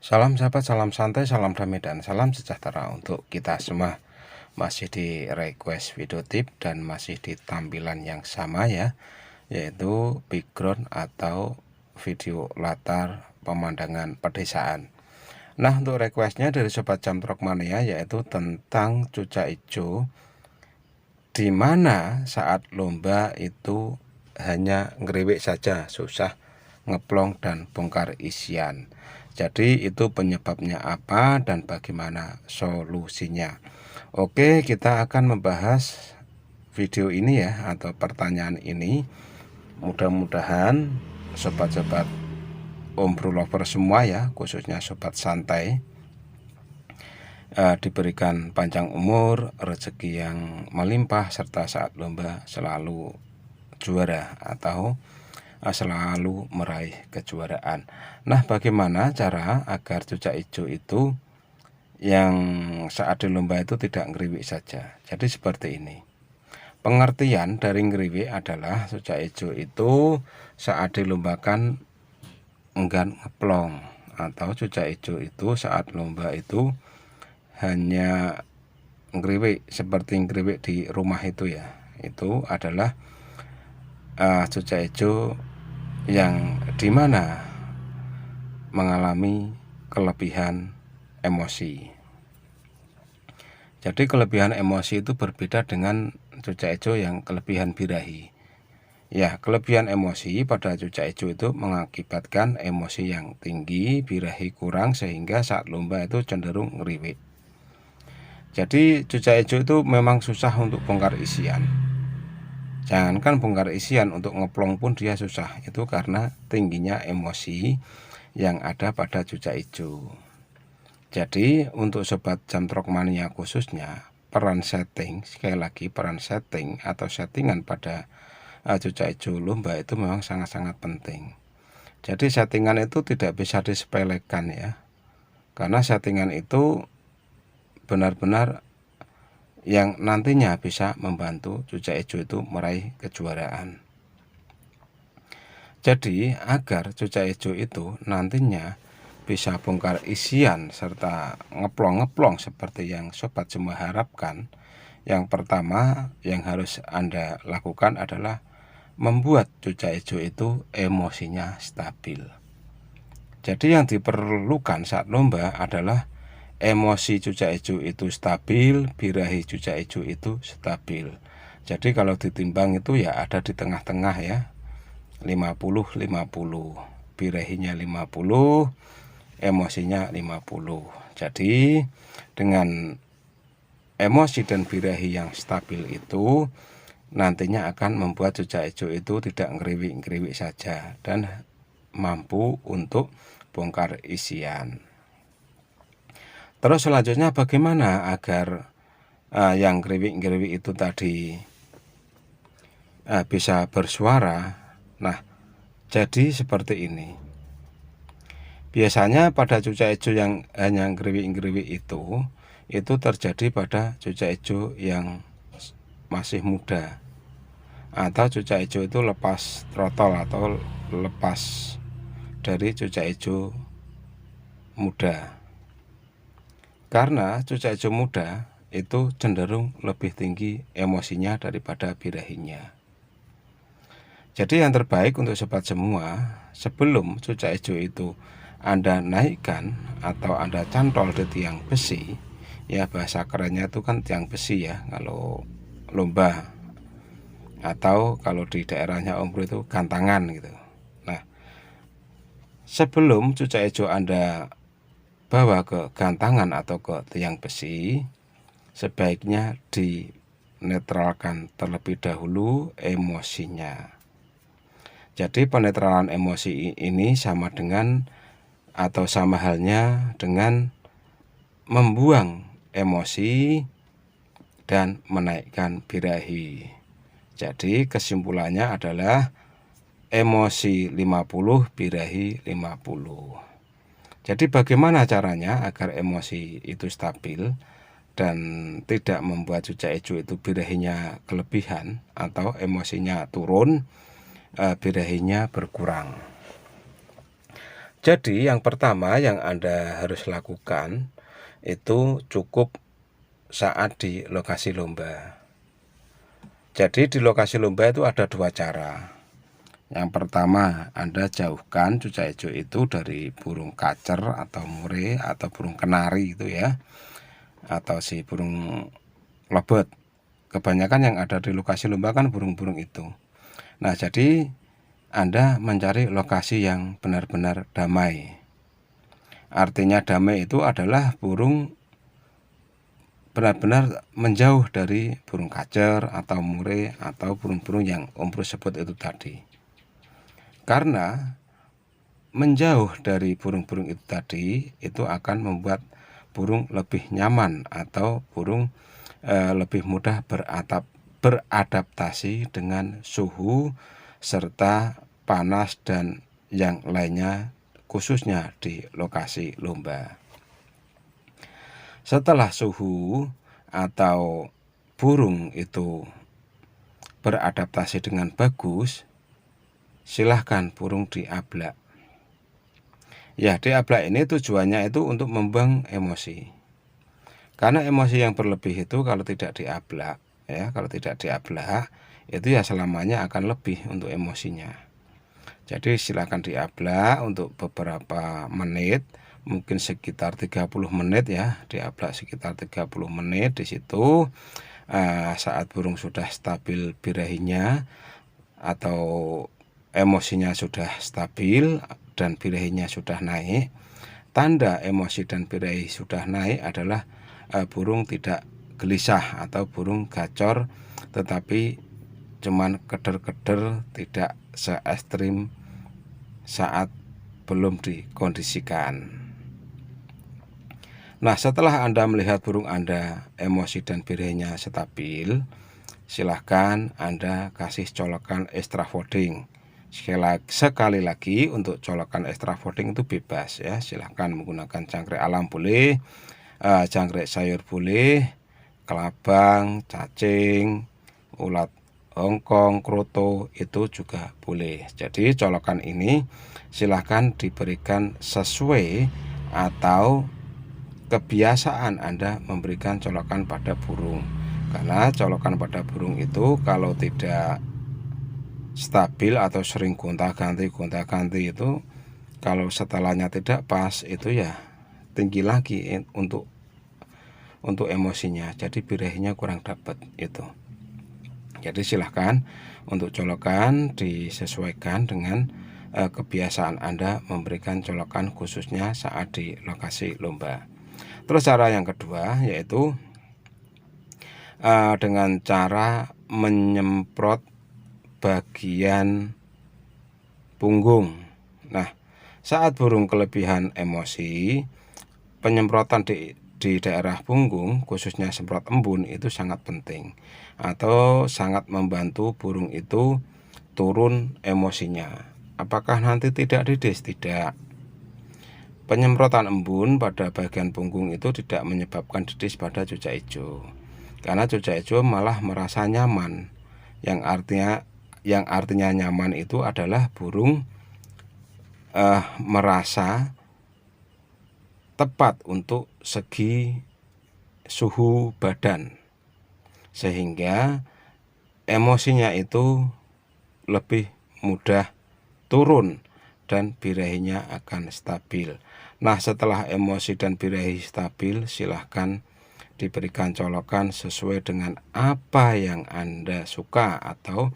Salam sahabat, salam santai, salam damai, dan salam sejahtera untuk kita semua. Masih di request video tip dan masih di tampilan yang sama ya, yaitu background atau video latar pemandangan pedesaan. Nah, untuk requestnya dari Sobat Jamtrok Mania yaitu tentang cucak hijau, di mana saat lomba itu hanya ngeriwik saja, susah ngeplong dan bongkar isian. Jadi itu penyebabnya apa dan bagaimana solusinya. Oke, kita akan membahas video ini ya, atau pertanyaan ini. Mudah-mudahan sobat-sobat Ombro Lover semua ya, khususnya sobat santai, diberikan panjang umur, rezeki yang melimpah, serta saat lomba selalu juara atau selalu meraih kejuaraan. Nah, bagaimana cara agar cucak hijau itu yang saat di lomba itu tidak ngeriwik saja? Jadi seperti ini. Pengertian dari ngeriwik adalah cucak hijau itu saat dilombakan enggan ngeplong, atau cucak hijau itu saat lomba itu hanya ngeriwik seperti ngeriwik di rumah itu ya. Itu adalah cucak hijau yang dimana mengalami kelebihan emosi. Jadi kelebihan emosi itu berbeda dengan cucak hijau yang kelebihan birahi. Ya, kelebihan emosi pada cucak hijau itu mengakibatkan emosi yang tinggi, birahi kurang, sehingga saat lomba itu cenderung ngeriwik. Jadi cucak hijau itu memang susah untuk bongkar isian. Jangankan bongkar isian, untuk ngeplong pun dia susah. Itu karena tingginya emosi yang ada pada cucak hijau. Jadi untuk sobat Jamtrok Mania khususnya, peran setting, sekali lagi peran setting atau settingan pada cucak hijau lomba itu memang sangat-sangat penting. Jadi settingan itu tidak bisa disepelekan ya, karena settingan itu benar-benar yang nantinya bisa membantu cucak hijau itu meraih kejuaraan. Jadi agar cucak hijau itu nantinya bisa bongkar isian serta ngeplong-ngeplong seperti yang sobat semua harapkan, yang pertama yang harus Anda lakukan adalah membuat cucak hijau itu emosinya stabil. Jadi yang diperlukan saat lomba adalah emosi cucak hijau itu stabil, birahi cucak hijau itu stabil. Jadi kalau ditimbang itu ya ada di tengah-tengah ya, 50-50, birahinya 50, emosinya 50. Jadi dengan emosi dan birahi yang stabil itu nantinya akan membuat cucak hijau itu tidak ngeriwik-ngeriwik saja dan mampu untuk bongkar isian. Terus selanjutnya bagaimana agar yang ngeriwik-ngeriwik itu tadi bisa bersuara? Nah, jadi seperti ini. Biasanya pada cucak hijau yang hanya ngeriwik-ngeriwik itu terjadi pada cucak hijau yang masih muda, atau cucak hijau itu lepas trotol atau lepas dari cucak hijau muda. Karena cucak hijau muda itu cenderung lebih tinggi emosinya daripada birahinya. Jadi yang terbaik untuk sobat semua, sebelum cucak hijau itu Anda naikkan atau Anda cantol di tiang besi, ya bahasa kerennya itu kan tiang besi ya kalau lomba, atau kalau di daerahnya Om Bro itu gantangan gitu. Nah, sebelum cucak hijau Anda bawa ke gantangan atau ke tiang besi, sebaiknya dinetralkan terlebih dahulu emosinya. Jadi penetralan emosi ini sama dengan atau sama halnya dengan membuang emosi dan menaikkan birahi. Jadi kesimpulannya adalah emosi 50, birahi 50. Jadi bagaimana caranya agar emosi itu stabil dan tidak membuat cucak hijau itu birahinya kelebihan atau emosinya turun, birahinya berkurang. Jadi yang pertama yang Anda harus lakukan itu cukup saat di lokasi lomba. Jadi di lokasi lomba itu ada dua cara. Yang pertama, Anda jauhkan cucak hijau itu dari burung kacer atau mure atau burung kenari itu ya, atau si burung lobot. Kebanyakan yang ada di lokasi lomba kan burung-burung itu. Nah, jadi Anda mencari lokasi yang benar-benar damai. Artinya damai itu adalah burung benar-benar menjauh dari burung kacer atau mure atau burung-burung yang Om Bro sebut itu tadi. Karena menjauh dari burung-burung itu tadi itu akan membuat burung lebih nyaman atau burung lebih mudah beradaptasi dengan suhu serta panas dan yang lainnya, khususnya di lokasi lomba. Setelah suhu atau burung itu beradaptasi dengan bagus, silahkan burung diablak. Ya, diablak ini tujuannya itu untuk membuang emosi. Karena emosi yang berlebih itu kalau tidak diablak, ya, kalau tidak diablak itu ya selamanya akan lebih untuk emosinya. Jadi silakan diablak untuk beberapa menit, mungkin sekitar 30 menit ya, diablak sekitar 30 menit di situ. Saat burung sudah stabil birahinya atau emosinya sudah stabil dan birahinya sudah naik, tanda emosi dan birahi sudah naik adalah burung tidak gelisah atau burung gacor, tetapi cuman keder-keder, tidak se ekstrim saat belum dikondisikan. Nah, setelah Anda melihat burung Anda emosi dan birahinya stabil, silahkan Anda kasih colokan extra fooding. Sekali lagi untuk colokan extra fooding itu bebas ya, silahkan menggunakan jangkrik alam boleh, jangkrik sayur boleh, kelabang, cacing, ulat Hongkong, kroto itu juga boleh. Jadi colokan ini silahkan diberikan sesuai atau kebiasaan Anda memberikan colokan pada burung. Karena colokan pada burung itu kalau tidak stabil atau sering gonta-ganti itu, kalau setelahnya tidak pas itu ya tinggi lagi untuk emosinya. Jadi birahinya kurang dapat itu. Jadi silahkan untuk colokan disesuaikan dengan kebiasaan Anda memberikan colokan khususnya saat di lokasi lomba. Terus cara yang kedua yaitu dengan cara menyemprot bagian punggung. Nah, saat burung kelebihan emosi, penyemprotan di daerah punggung, khususnya semprot embun itu sangat penting atau sangat membantu burung itu turun emosinya. Apakah nanti tidak didis? Tidak. Penyemprotan embun pada bagian punggung itu tidak menyebabkan didis pada cucak hijau. Karena cucak hijau malah merasa nyaman. Yang artinya nyaman itu adalah burung merasa tepat untuk segi suhu badan, sehingga emosinya itu lebih mudah turun dan birahinya akan stabil. Nah, setelah emosi dan birahi stabil, silahkan diberikan colokan sesuai dengan apa yang Anda suka atau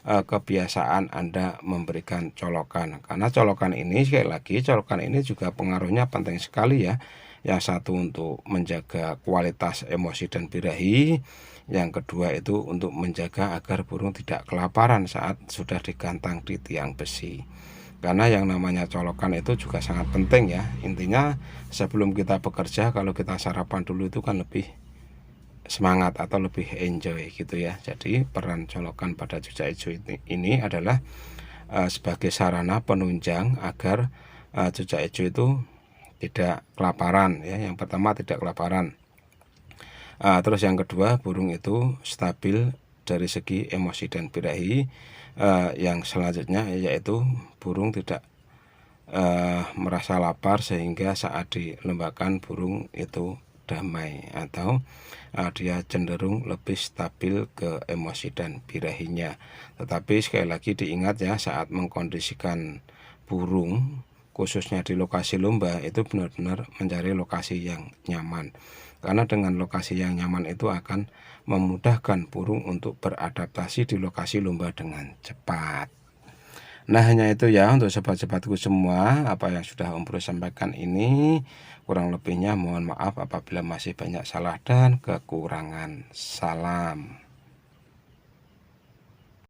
kebiasaan Anda memberikan colokan. Karena colokan ini sekali lagi, colokan ini juga pengaruhnya penting sekali ya. Yang satu untuk menjaga kualitas emosi dan birahi, yang kedua itu untuk menjaga agar burung tidak kelaparan saat sudah digantang di tiang besi. Karena yang namanya colokan itu juga sangat penting ya. Intinya sebelum kita bekerja, kalau kita sarapan dulu itu kan lebih semangat atau lebih enjoy gitu ya. Jadi peran colokan pada cucak hijau ini adalah sebagai sarana penunjang agar cucak hijau itu tidak kelaparan ya. Yang pertama tidak kelaparan. Terus yang kedua burung itu stabil dari segi emosi dan birahi. Yang selanjutnya yaitu burung tidak merasa lapar sehingga saat dilembahkan burung itu damai, atau dia cenderung lebih stabil ke emosi dan birahinya. Tetapi sekali lagi diingat ya, saat mengkondisikan burung khususnya di lokasi lomba itu benar-benar mencari lokasi yang nyaman, karena dengan lokasi yang nyaman itu akan memudahkan burung untuk beradaptasi di lokasi lomba dengan cepat. Nah, hanya itu ya untuk sobat-sobatku semua, apa yang sudah Om Bro sampaikan ini kurang lebihnya mohon maaf apabila masih banyak salah dan kekurangan. Salam.